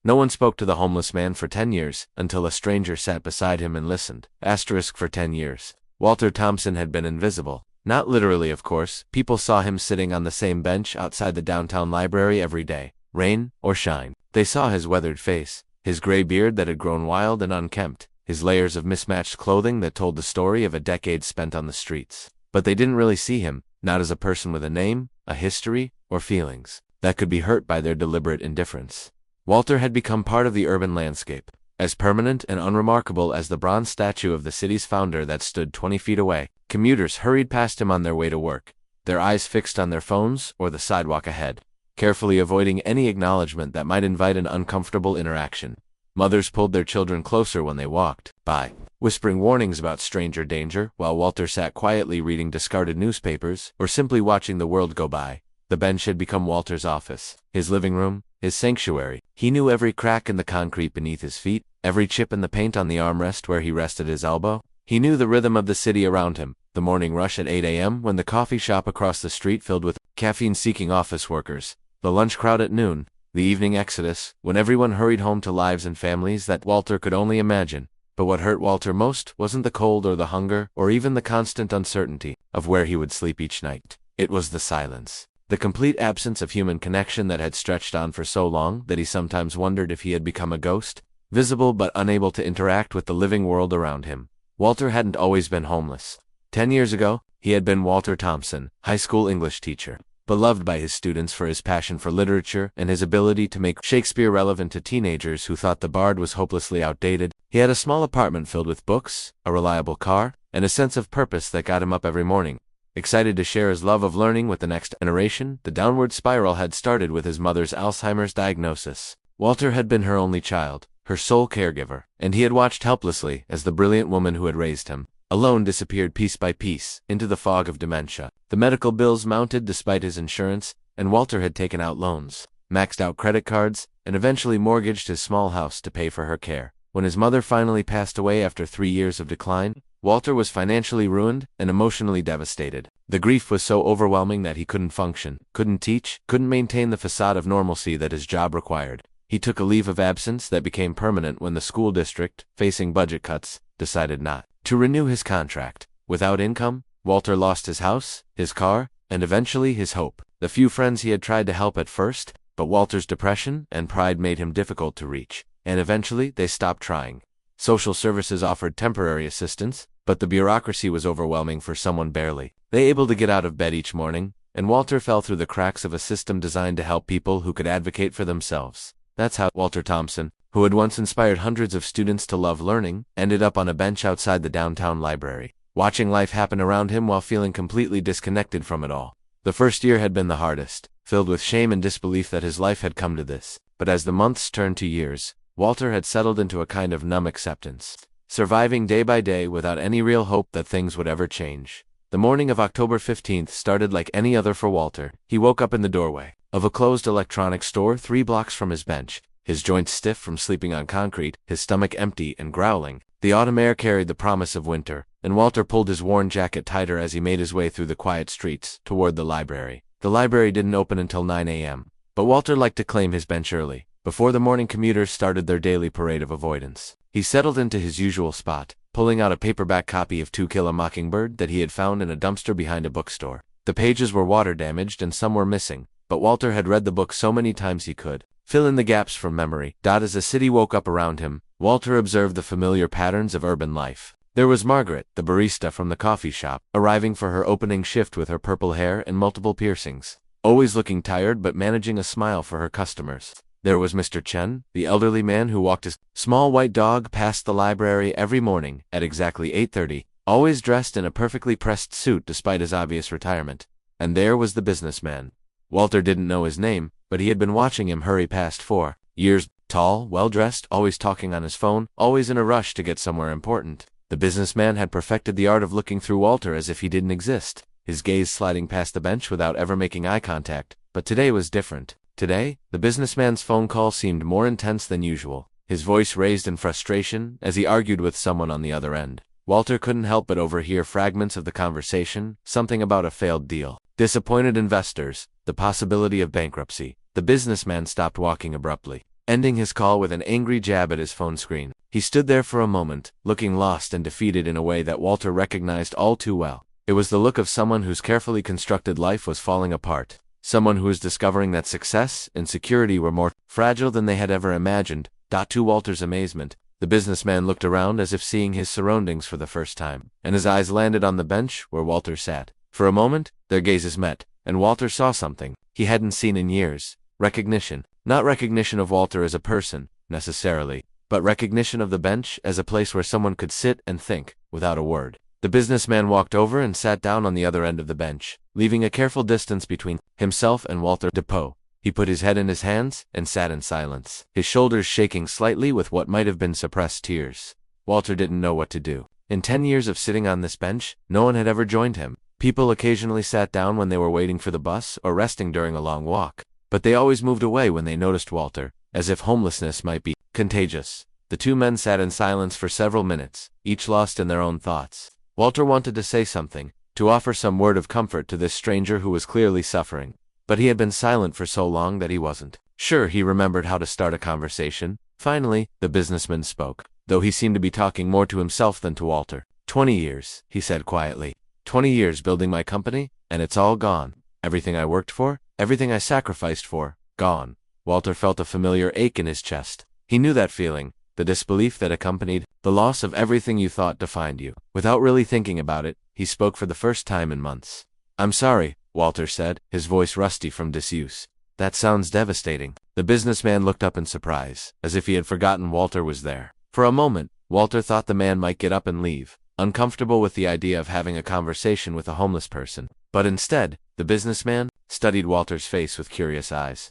No one spoke to the homeless man for 10 years, until a stranger sat beside him and listened. For 10 years. Walter Thompson had been invisible. Not literally, of course. People saw him sitting on the same bench outside the downtown library every day, rain or shine. They saw his weathered face, his gray beard that had grown wild and unkempt, his layers of mismatched clothing that told the story of a decade spent on the streets. But they didn't really see him, not as a person with a name, a history, or feelings that could be hurt by their deliberate indifference. Walter had become part of the urban landscape, as permanent and unremarkable as the bronze statue of the city's founder that stood 20 feet away. Commuters hurried past him on their way to work, their eyes fixed on their phones or the sidewalk ahead, carefully avoiding any acknowledgement that might invite an uncomfortable interaction. Mothers pulled their children closer when they walked by, whispering warnings about stranger danger, while Walter sat quietly reading discarded newspapers or simply watching the world go by. The bench had become Walter's office, his living room, his sanctuary. He knew every crack in the concrete beneath his feet, every chip in the paint on the armrest where he rested his elbow. He knew the rhythm of the city around him, the morning rush at 8 a.m. when the coffee shop across the street filled with caffeine-seeking office workers, the lunch crowd at noon, the evening exodus, when everyone hurried home to lives and families that Walter could only imagine. But what hurt Walter most wasn't the cold or the hunger or even the constant uncertainty of where he would sleep each night. It was the silence. The complete absence of human connection that had stretched on for so long that he sometimes wondered if he had become a ghost, visible but unable to interact with the living world around him. Walter hadn't always been homeless. 10 years ago, he had been Walter Thompson, high school English teacher, beloved by his students for his passion for literature and his ability to make Shakespeare relevant to teenagers who thought the Bard was hopelessly outdated. He had a small apartment filled with books, a reliable car, and a sense of purpose that got him up every morning. Excited to share his love of learning with the next generation, the downward spiral had started with his mother's Alzheimer's diagnosis. Walter had been her only child, her sole caregiver, and he had watched helplessly as the brilliant woman who had raised him, alone, disappeared piece by piece into the fog of dementia. The medical bills mounted despite his insurance, and Walter had taken out loans, maxed out credit cards, and eventually mortgaged his small house to pay for her care. When his mother finally passed away after 3 years of decline, Walter was financially ruined and emotionally devastated. The grief was so overwhelming that he couldn't function, couldn't teach, couldn't maintain the facade of normalcy that his job required. He took a leave of absence that became permanent when the school district, facing budget cuts, decided not to renew his contract. Without income, Walter lost his house, his car, and eventually his hope. The few friends he had tried to help at first, but Walter's depression and pride made him difficult to reach, and eventually they stopped trying. Social services offered temporary assistance, but the bureaucracy was overwhelming for someone barely able to get out of bed each morning, and Walter fell through the cracks of a system designed to help people who could advocate for themselves. That's how Walter Thompson, who had once inspired hundreds of students to love learning, ended up on a bench outside the downtown library, watching life happen around him while feeling completely disconnected from it all. The first year had been the hardest, filled with shame and disbelief that his life had come to this. But as the months turned to years, Walter had settled into a kind of numb acceptance, surviving day by day without any real hope that things would ever change. The morning of October 15th started like any other for Walter. He woke up in the doorway of a closed electronics store 3 blocks from his bench, his joints stiff from sleeping on concrete, his stomach empty and growling. The autumn air carried the promise of winter, and Walter pulled his worn jacket tighter as he made his way through the quiet streets toward the library. The library didn't open until 9 a.m., but Walter liked to claim his bench early, before the morning commuters started their daily parade of avoidance. He settled into his usual spot, pulling out a paperback copy of To Kill a Mockingbird that he had found in a dumpster behind a bookstore. The pages were water-damaged and some were missing, but Walter had read the book so many times he could fill in the gaps from memory. As the city woke up around him, Walter observed the familiar patterns of urban life. There was Margaret, the barista from the coffee shop, arriving for her opening shift with her purple hair and multiple piercings, always looking tired but managing a smile for her customers. There was Mr. Chen, the elderly man who walked his small white dog past the library every morning at exactly 8:30, always dressed in a perfectly pressed suit despite his obvious retirement. And there was the businessman. Walter didn't know his name, but he had been watching him hurry past for years. Tall, well-dressed, always talking on his phone, always in a rush to get somewhere important. The businessman had perfected the art of looking through Walter as if he didn't exist, his gaze sliding past the bench without ever making eye contact. But today was different. Today, the businessman's phone call seemed more intense than usual, his voice raised in frustration as he argued with someone on the other end. Walter couldn't help but overhear fragments of the conversation, something about a failed deal, disappointed investors, the possibility of bankruptcy. The businessman stopped walking abruptly. ending his call with an angry jab at his phone screen. He stood there for a moment, looking lost and defeated in a way that Walter recognized all too well. It was the look of someone whose carefully constructed life was falling apart. Someone who was discovering that success and security were more fragile than they had ever imagined. To Walter's amazement, the businessman looked around as if seeing his surroundings for the first time, and his eyes landed on the bench where Walter sat. For a moment, their gazes met, and Walter saw something he hadn't seen in years. Recognition. Not recognition of Walter as a person, necessarily, but recognition of the bench as a place where someone could sit and think, without a word. The businessman walked over and sat down on the other end of the bench, leaving a careful distance between himself and Walter Depot. He put his head in his hands and sat in silence, his shoulders shaking slightly with what might have been suppressed tears. Walter didn't know what to do. In 10 years of sitting on this bench, no one had ever joined him. People occasionally sat down when they were waiting for the bus or resting during a long walk, but they always moved away when they noticed Walter, as if homelessness might be contagious. The two men sat in silence for several minutes, each lost in their own thoughts. Walter wanted to say something, to offer some word of comfort to this stranger who was clearly suffering, but he had been silent for so long that he wasn't sure he remembered how to start a conversation. Finally, the businessman spoke, though he seemed to be talking more to himself than to Walter. 20 years, he said quietly. 20 years building my company, and it's all gone. Everything I worked for, everything I sacrificed for, gone. Walter felt a familiar ache in his chest. He knew that feeling, the disbelief that accompanied the loss of everything you thought defined you. Without really thinking about it, he spoke for the first time in months. I'm sorry, Walter said, his voice rusty from disuse. That sounds devastating. The businessman looked up in surprise, as if he had forgotten Walter was there. For a moment, Walter thought the man might get up and leave, uncomfortable with the idea of having a conversation with a homeless person. But instead, the businessman studied Walter's face with curious eyes.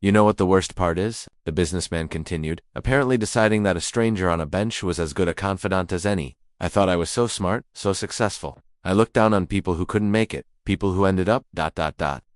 You know what the worst part is? The businessman continued, apparently deciding that a stranger on a bench was as good a confidant as any. I thought I was so smart, so successful. I looked down on people who couldn't make it, people who ended up,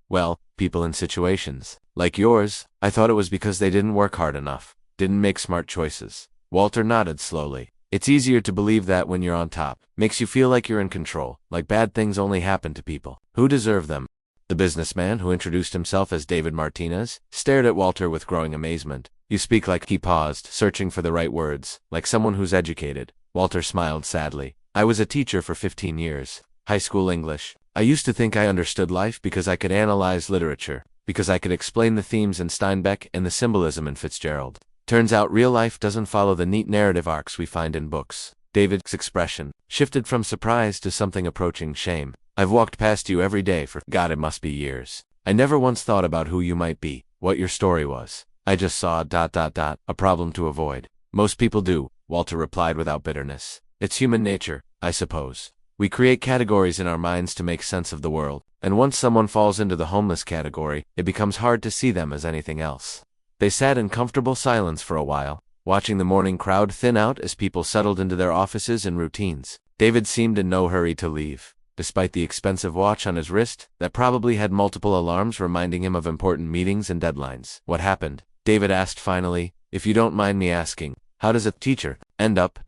well, people in situations like yours. I thought it was because they didn't work hard enough, didn't make smart choices. Walter nodded slowly. It's easier to believe that when you're on top. Makes you feel like you're in control, like bad things only happen to people who deserve them. The businessman, who introduced himself as David Martinez, stared at Walter with growing amazement. You speak like— He paused, searching for the right words, like someone who's educated. Walter smiled sadly. I was a teacher for 15 years. High school English. I used to think I understood life because I could analyze literature, because I could explain the themes in Steinbeck and the symbolism in Fitzgerald. Turns out real life doesn't follow the neat narrative arcs we find in books. David's expression shifted from surprise to something approaching shame. I've walked past you every day for— God, it must be years. I never once thought about who you might be, what your story was. I just saw a problem to avoid. Most people do, Walter replied without bitterness. It's human nature, I suppose. We create categories in our minds to make sense of the world, and once someone falls into the homeless category, it becomes hard to see them as anything else. They sat in comfortable silence for a while, watching the morning crowd thin out as people settled into their offices and routines. David seemed in no hurry to leave, despite the expensive watch on his wrist that probably had multiple alarms reminding him of important meetings and deadlines. What happened? David asked finally. If you don't mind me asking, how does a teacher end up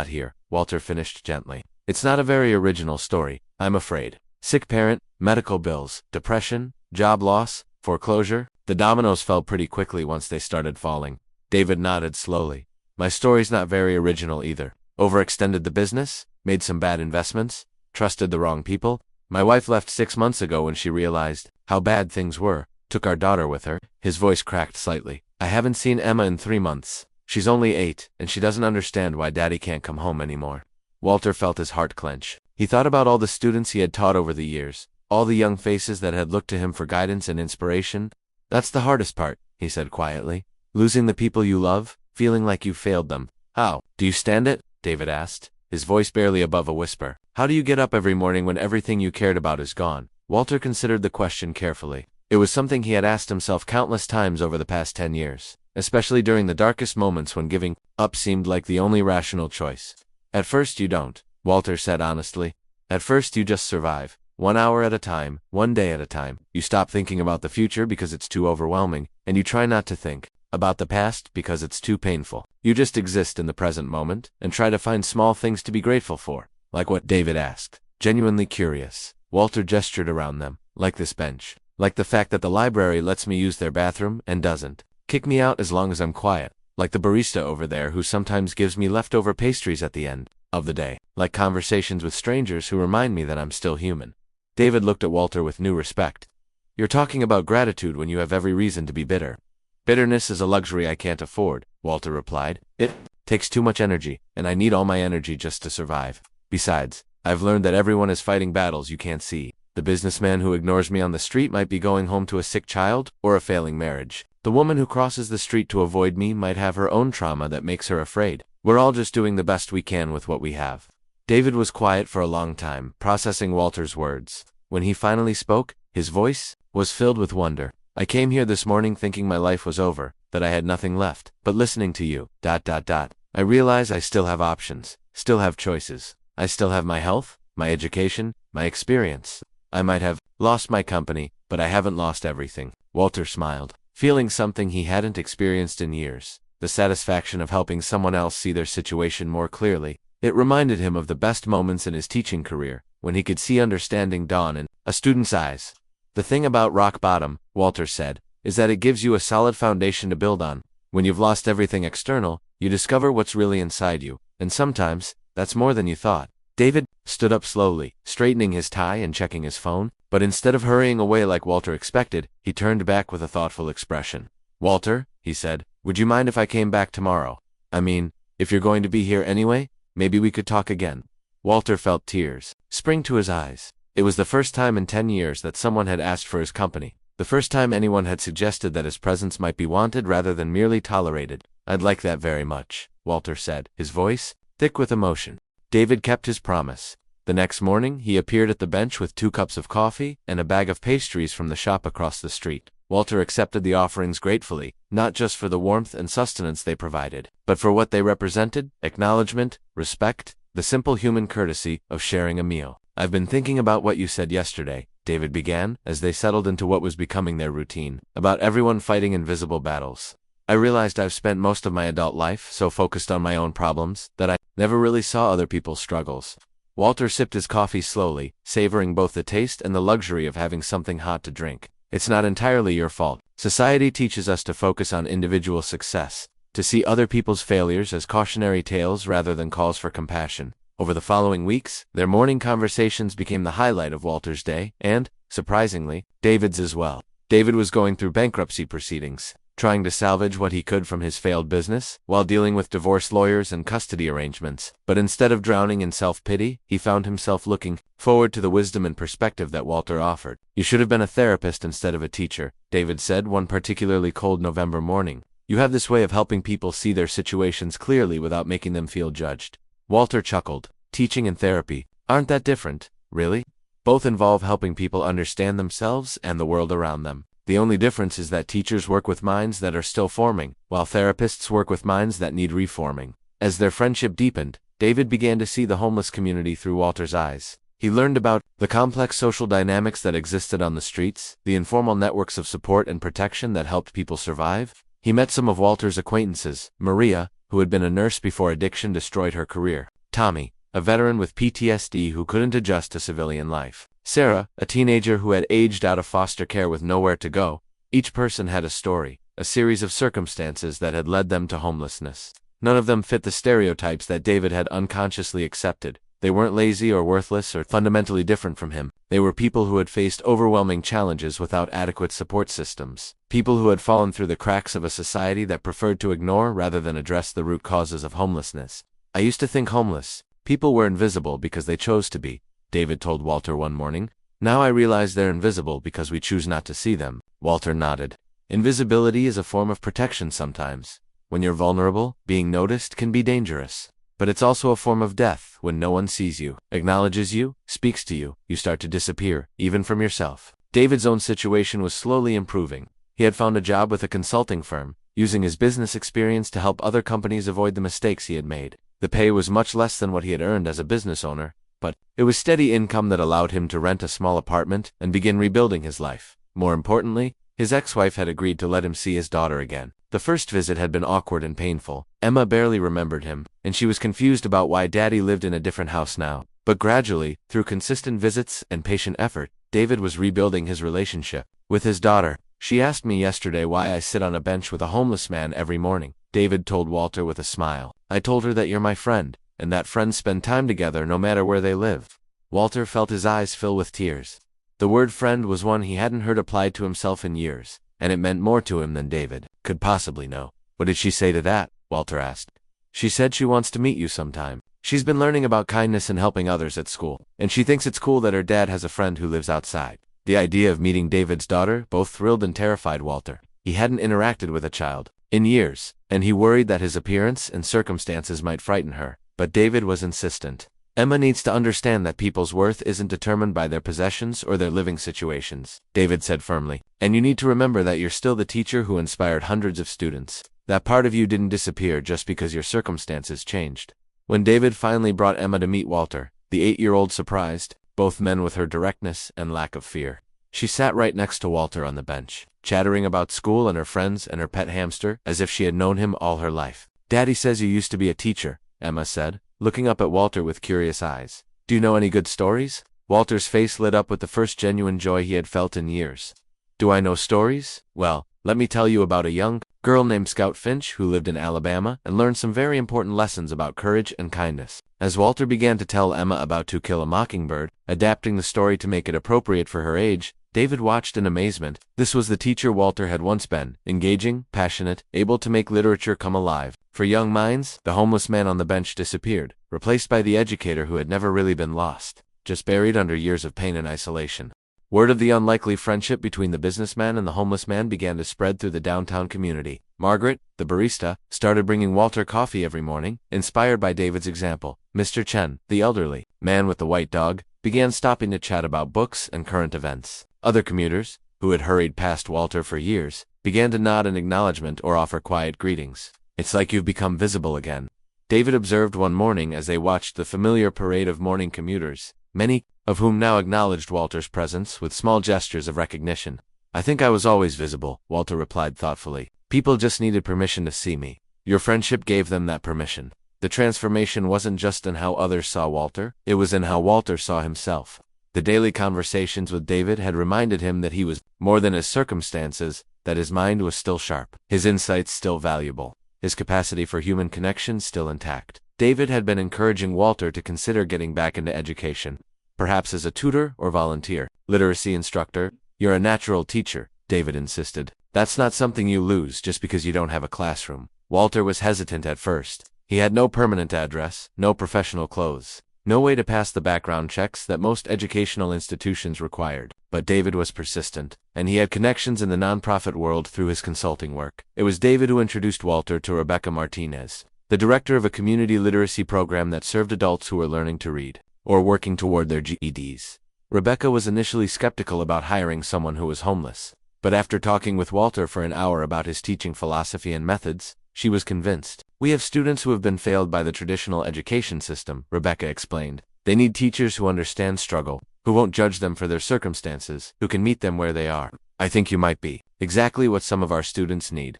here? Walter finished gently. It's not a very original story, I'm afraid. Sick parent, medical bills, depression, job loss, foreclosure. The dominoes fell pretty quickly once they started falling. David nodded slowly. My story's not very original either. Overextended the business, made some bad investments, trusted the wrong people. My wife left 6 months ago when she realized how bad things were, took our daughter with her. His voice cracked slightly. I haven't seen Emma in 3 months. She's only 8, and she doesn't understand why Daddy can't come home anymore. Walter felt his heart clench. He thought about all the students he had taught over the years, all the young faces that had looked to him for guidance and inspiration. That's the hardest part, he said quietly. Losing the people you love, feeling like you failed them. How do you stand it? David asked, his voice barely above a whisper. How do you get up every morning when everything you cared about is gone? Walter considered the question carefully. It was something he had asked himself countless times over the past 10 years, especially during the darkest moments when giving up seemed like the only rational choice. At first you don't, Walter said honestly. At first you just survive. 1 hour at a time, 1 day at a time. You stop thinking about the future because it's too overwhelming, and you try not to think about the past because it's too painful. You just exist in the present moment, and try to find small things to be grateful for. Like what? David asked, genuinely curious. Walter gestured around them, like this bench. Like the fact that the library lets me use their bathroom and doesn't. Kick me out as long as I'm quiet. Like the barista over there who sometimes gives me leftover pastries at the end of the day. Like conversations with strangers who remind me that I'm still human. David looked at Walter with new respect. You're talking about gratitude when you have every reason to be bitter. Bitterness is a luxury I can't afford, Walter replied. It takes too much energy, and I need all my energy just to survive. Besides, I've learned that everyone is fighting battles you can't see. The businessman who ignores me on the street might be going home to a sick child or a failing marriage. The woman who crosses the street to avoid me might have her own trauma that makes her afraid. We're all just doing the best we can with what we have. David was quiet for a long time, processing Walter's words. When he finally spoke, his voice was filled with wonder. I came here this morning thinking my life was over, that I had nothing left, but listening to you, I realize I still have options, still have choices. I still have my health, my education, my experience. I might have lost my company, but I haven't lost everything. Walter smiled, feeling something he hadn't experienced in years, the satisfaction of helping someone else see their situation more clearly. It reminded him of the best moments in his teaching career, when he could see understanding dawn in a student's eyes. The thing about rock bottom, Walter said, is that it gives you a solid foundation to build on. When you've lost everything external, you discover what's really inside you, and sometimes, that's more than you thought. David stood up slowly, straightening his tie and checking his phone, but instead of hurrying away like Walter expected, he turned back with a thoughtful expression. Walter, he said, would you mind if I came back tomorrow? I mean, if you're going to be here anyway, maybe we could talk again. Walter felt tears spring to his eyes. It was the first time in 10 years that someone had asked for his company. The first time anyone had suggested that his presence might be wanted rather than merely tolerated. I'd like that very much, Walter said, his voice thick with emotion. David kept his promise. The next morning, he appeared at the bench with 2 cups of coffee and a bag of pastries from the shop across the street. Walter accepted the offerings gratefully, not just for the warmth and sustenance they provided, but for what they represented: acknowledgement, respect, the simple human courtesy of sharing a meal. I've been thinking about what you said yesterday, David began, as they settled into what was becoming their routine, about everyone fighting invisible battles. I realized I've spent most of my adult life so focused on my own problems that I never really saw other people's struggles. Walter sipped his coffee slowly, savoring both the taste and the luxury of having something hot to drink. It's not entirely your fault. Society teaches us to focus on individual success, to see other people's failures as cautionary tales rather than calls for compassion. Over the following weeks, their morning conversations became the highlight of Walter's day, and, surprisingly, David's as well. David was going through bankruptcy proceedings, trying to salvage what he could from his failed business, while dealing with divorce lawyers and custody arrangements. But instead of drowning in self-pity, he found himself looking forward to the wisdom and perspective that Walter offered. You should have been a therapist instead of a teacher, David said one particularly cold November morning. You have this way of helping people see their situations clearly without making them feel judged. Walter chuckled. Teaching and therapy aren't that different, really? Both involve helping people understand themselves and the world around them. The only difference is that teachers work with minds that are still forming, while therapists work with minds that need reforming. As their friendship deepened, David began to see the homeless community through Walter's eyes. He learned about the complex social dynamics that existed on the streets, the informal networks of support and protection that helped people survive. He met some of Walter's acquaintances: Maria, who had been a nurse before addiction destroyed her career; Tommy, a veteran with PTSD who couldn't adjust to civilian life; Sarah, a teenager who had aged out of foster care with nowhere to go. Each person had a story, a series of circumstances that had led them to homelessness. None of them fit the stereotypes that David had unconsciously accepted. They weren't lazy or worthless or fundamentally different from him. They were people who had faced overwhelming challenges without adequate support systems. People who had fallen through the cracks of a society that preferred to ignore rather than address the root causes of homelessness. I used to think homeless people were invisible because they chose to be, David told Walter one morning. Now I realize they're invisible because we choose not to see them. Walter nodded. Invisibility is a form of protection sometimes. When you're vulnerable, being noticed can be dangerous. But it's also a form of death. When no one sees you, acknowledges you, speaks to you, you start to disappear, even from yourself. David's own situation was slowly improving. He had found a job with a consulting firm, using his business experience to help other companies avoid the mistakes he had made. The pay was much less than what he had earned as a business owner, but it was steady income that allowed him to rent a small apartment and begin rebuilding his life. More importantly, his ex-wife had agreed to let him see his daughter again. The first visit had been awkward and painful. Emma barely remembered him, and she was confused about why Daddy lived in a different house now. But gradually, through consistent visits and patient effort, David was rebuilding his relationship with his daughter. She asked me yesterday why I sit on a bench with a homeless man every morning, David told Walter with a smile. I told her that you're my friend, and that friends spend time together no matter where they live. Walter felt his eyes fill with tears. The word friend was one he hadn't heard applied to himself in years, and it meant more to him than David could possibly know. What did she say to that? Walter asked. She said she wants to meet you sometime. She's been learning about kindness and helping others at school, and she thinks it's cool that her dad has a friend who lives outside. The idea of meeting David's daughter both thrilled and terrified Walter. He hadn't interacted with a child in years, and he worried that his appearance and circumstances might frighten her. But David was insistent. Emma needs to understand that people's worth isn't determined by their possessions or their living situations, David said firmly. And you need to remember that you're still the teacher who inspired hundreds of students. That part of you didn't disappear just because your circumstances changed. When David finally brought Emma to meet Walter, the 8-year-old surprised both men with her directness and lack of fear. She sat right next to Walter on the bench, chattering about school and her friends and her pet hamster as if she had known him all her life. Daddy says you used to be a teacher, Emma said, looking up at Walter with curious eyes. Do you know any good stories? Walter's face lit up with the first genuine joy he had felt in years. Do I know stories? Well, let me tell you about a young girl named Scout Finch who lived in Alabama and learned some very important lessons about courage and kindness. As Walter began to tell Emma about To Kill a Mockingbird, adapting the story to make it appropriate for her age, David watched in amazement. This was the teacher Walter had once been, engaging, passionate, able to make literature come alive. For young minds, the homeless man on the bench disappeared, replaced by the educator who had never really been lost, just buried under years of pain and isolation. Word of the unlikely friendship between the businessman and the homeless man began to spread through the downtown community. Margaret, the barista, started bringing Walter coffee every morning, inspired by David's example. Mr. Chen, the elderly man with the white dog, began stopping to chat about books and current events. Other commuters, who had hurried past Walter for years, began to nod in acknowledgement or offer quiet greetings. It's like you've become visible again, David observed one morning as they watched the familiar parade of morning commuters, many of whom now acknowledged Walter's presence with small gestures of recognition. I think I was always visible, Walter replied thoughtfully. People just needed permission to see me. Your friendship gave them that permission. The transformation wasn't just in how others saw Walter, it was in how Walter saw himself. The daily conversations with David had reminded him that he was more than his circumstances, that his mind was still sharp, his insights still valuable, his capacity for human connection still intact. David had been encouraging Walter to consider getting back into education, perhaps as a tutor or volunteer, literacy instructor. You're a natural teacher, David insisted. That's not something you lose just because you don't have a classroom. Walter was hesitant at first. He had no permanent address, no professional clothes, no way to pass the background checks that most educational institutions required. But David was persistent, and he had connections in the nonprofit world through his consulting work. It was David who introduced Walter to Rebecca Martinez, the director of a community literacy program that served adults who were learning to read, or working toward their GEDs. Rebecca was initially skeptical about hiring someone who was homeless, but after talking with Walter for an hour about his teaching philosophy and methods, she was convinced. We have students who have been failed by the traditional education system, Rebecca explained. They need teachers who understand struggle, who won't judge them for their circumstances, who can meet them where they are. I think you might be exactly what some of our students need.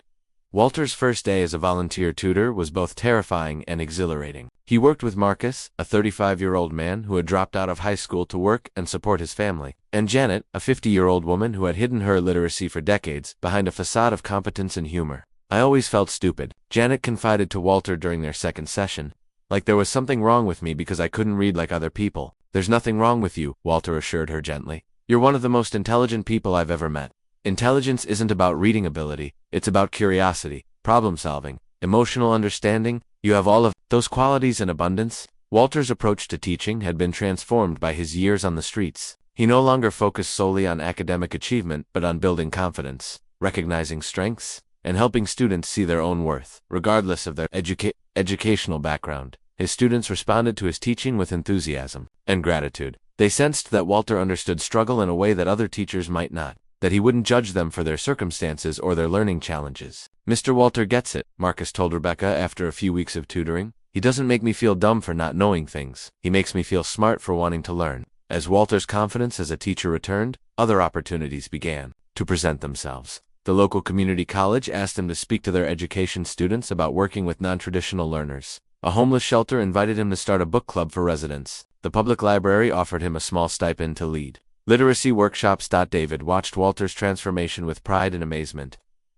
Walter's first day as a volunteer tutor was both terrifying and exhilarating. He worked with Marcus, a 35-year-old man who had dropped out of high school to work and support his family, and Janet, a 50-year-old woman who had hidden her illiteracy for decades behind a facade of competence and humor. I always felt stupid, Janet confided to Walter during their second session. Like there was something wrong with me because I couldn't read like other people. There's nothing wrong with you, Walter assured her gently. You're one of the most intelligent people I've ever met. Intelligence isn't about reading ability, it's about curiosity, problem solving, emotional understanding. You have all of those qualities in abundance. Walter's approach to teaching had been transformed by his years on the streets. He no longer focused solely on academic achievement but on building confidence, recognizing strengths, and helping students see their own worth, regardless of their educational background. His students responded to his teaching with enthusiasm and gratitude. They sensed that Walter understood struggle in a way that other teachers might not, that he wouldn't judge them for their circumstances or their learning challenges. Mr. Walter gets it, Marcus told Rebecca after a few weeks of tutoring. He doesn't make me feel dumb for not knowing things. He makes me feel smart for wanting to learn. As Walter's confidence as a teacher returned, other opportunities began to present themselves. The local community college asked him to speak to their education students about working with non-traditional learners. A homeless shelter invited him to start a book club for residents. The public library offered him a small stipend to lead Literacy workshops. David watched Walter's transformation with pride and amazement.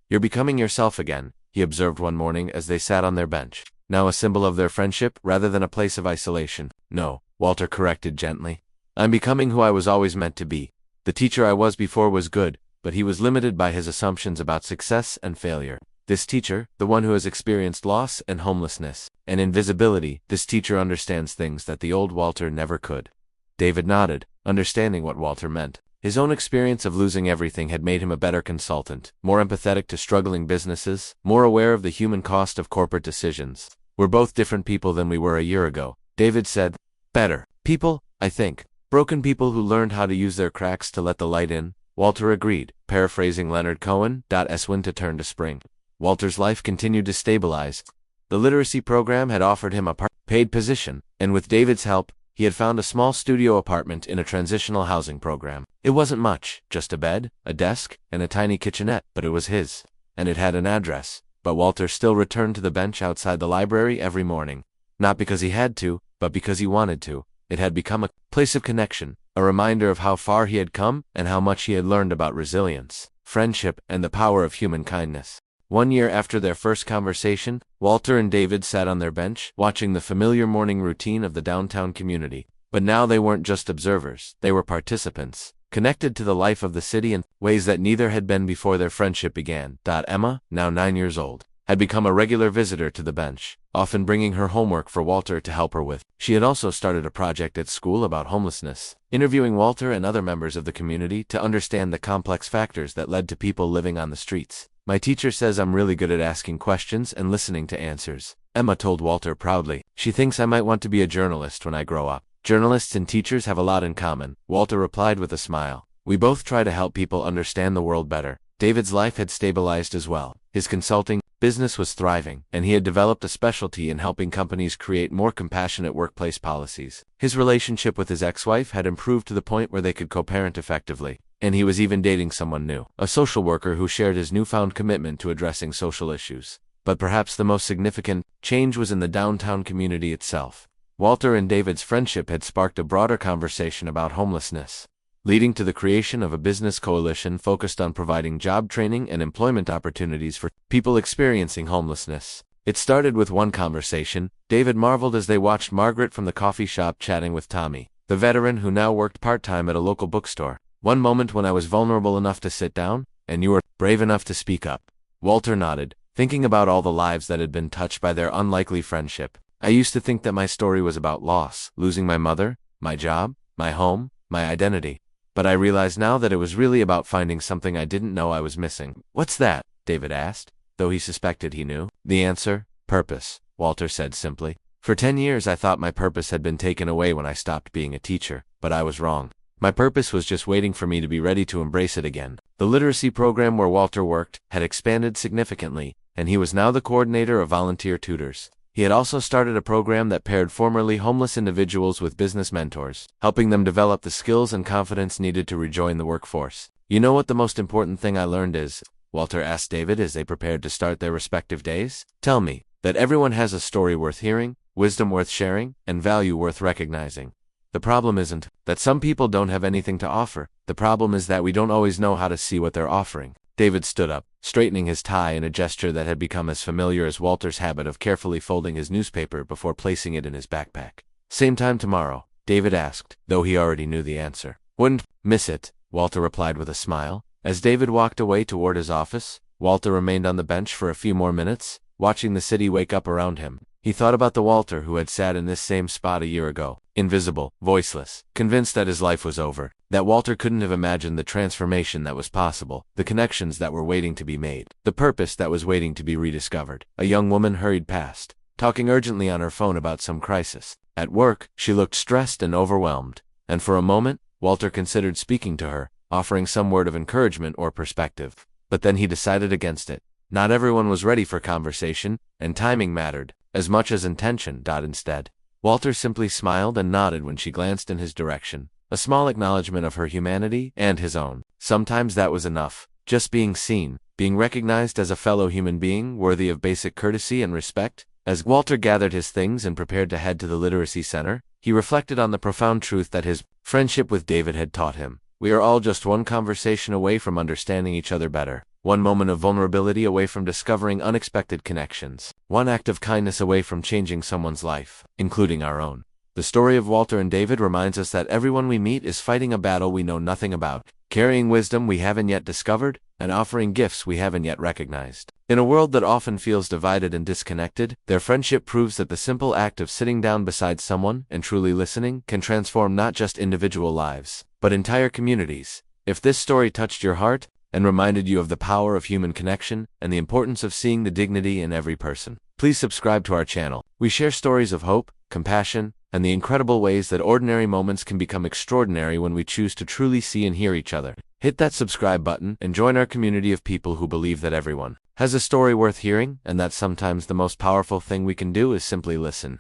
"You're becoming yourself again," he observed one morning as they sat on their bench. "Now a symbol of their friendship rather than a place of isolation." "No," Walter corrected gently. "I'm becoming who I was always meant to be. The teacher I was before was good, but he was limited by his assumptions about success and failure. This teacher, the one who has experienced loss and homelessness and invisibility, this teacher understands things that the old Walter never could." David nodded, understanding what Walter meant. His own experience of losing everything had made him a better consultant, more empathetic to struggling businesses, more aware of the human cost of corporate decisions. "We're both different people than we were a year ago," David said. "Better people, I think. Broken people who learned how to use their cracks to let the light in," Walter agreed, paraphrasing Leonard Cohen.'s winter turn to spring. Walter's life continued to stabilize. The literacy program had offered him a paid position, and with David's help, he had found a small studio apartment in a transitional housing program. It wasn't much, just a bed, a desk, and a tiny kitchenette, but it was his. And it had an address. But Walter still returned to the bench outside the library every morning. Not because he had to, but because he wanted to. It had become a place of connection, a reminder of how far he had come and how much he had learned about resilience, friendship, and the power of human kindness. 1 year after their first conversation, Walter and David sat on their bench, watching the familiar morning routine of the downtown community. But now they weren't just observers, they were participants, connected to the life of the city in ways that neither had been before their friendship began. Emma, now 9 years old, had become a regular visitor to the bench, often bringing her homework for Walter to help her with. She had also started a project at school about homelessness, interviewing Walter and other members of the community to understand the complex factors that led to people living on the streets. "My teacher says I'm really good at asking questions and listening to answers," Emma told Walter proudly. "She thinks I might want to be a journalist when I grow up." "Journalists and teachers have a lot in common," Walter replied with a smile. "We both try to help people understand the world better." David's life had stabilized as well. His consulting business was thriving, and he had developed a specialty in helping companies create more compassionate workplace policies. His relationship with his ex-wife had improved to the point where they could co-parent effectively, and he was even dating someone new, a social worker who shared his newfound commitment to addressing social issues. But perhaps the most significant change was in the downtown community itself. Walter and David's friendship had sparked a broader conversation about homelessness, leading to the creation of a business coalition focused on providing job training and employment opportunities for people experiencing homelessness. It started with one conversation. David marveled as they watched Margaret from the coffee shop chatting with Tommy, the veteran who now worked part-time at a local bookstore. "One moment when I was vulnerable enough to sit down, and you were brave enough to speak up." Walter nodded, thinking about all the lives that had been touched by their unlikely friendship. "I used to think that my story was about loss, losing my mother, my job, my home, my identity. But I realize now that it was really about finding something I didn't know I was missing." "What's that?" David asked, though he suspected he knew. "The answer? Purpose," Walter said simply. "For 10 years I thought my purpose had been taken away when I stopped being a teacher, but I was wrong. My purpose was just waiting for me to be ready to embrace it again." The literacy program where Walter worked had expanded significantly, and he was now the coordinator of volunteer tutors. He had also started a program that paired formerly homeless individuals with business mentors, helping them develop the skills and confidence needed to rejoin the workforce. "You know what the most important thing I learned is?" Walter asked David as they prepared to start their respective days. "Tell me, that everyone has a story worth hearing, wisdom worth sharing, and value worth recognizing. The problem isn't that some people don't have anything to offer. The problem is that we don't always know how to see what they're offering." David stood up, straightening his tie in a gesture that had become as familiar as Walter's habit of carefully folding his newspaper before placing it in his backpack. "Same time tomorrow?" David asked, though he already knew the answer. "Wouldn't miss it," Walter replied with a smile. As David walked away toward his office, Walter remained on the bench for a few more minutes, watching the city wake up around him. He thought about the Walter who had sat in this same spot a year ago, invisible, voiceless, convinced that his life was over. That Walter couldn't have imagined the transformation that was possible, the connections that were waiting to be made, the purpose that was waiting to be rediscovered. A young woman hurried past, talking urgently on her phone about some crisis. At work, she looked stressed and overwhelmed, and for a moment, Walter considered speaking to her, offering some word of encouragement or perspective. But then he decided against it. Not everyone was ready for conversation, and timing mattered as much as intention. Instead, Walter simply smiled and nodded when she glanced in his direction, a small acknowledgement of her humanity and his own. Sometimes that was enough, just being seen, being recognized as a fellow human being worthy of basic courtesy and respect. As Walter gathered his things and prepared to head to the Literacy Center, he reflected on the profound truth that his friendship with David had taught him. We are all just one conversation away from understanding each other better, one moment of vulnerability away from discovering unexpected connections, one act of kindness away from changing someone's life, including our own. The story of Walter and David reminds us that everyone we meet is fighting a battle we know nothing about, carrying wisdom we haven't yet discovered, and offering gifts we haven't yet recognized. In a world that often feels divided and disconnected, their friendship proves that the simple act of sitting down beside someone and truly listening can transform not just individual lives, but entire communities. If this story touched your heart and reminded you of the power of human connection and the importance of seeing the dignity in every person, please subscribe to our channel. We share stories of hope, compassion, and the incredible ways that ordinary moments can become extraordinary when we choose to truly see and hear each other. Hit that subscribe button and join our community of people who believe that everyone has a story worth hearing, and that sometimes the most powerful thing we can do is simply listen.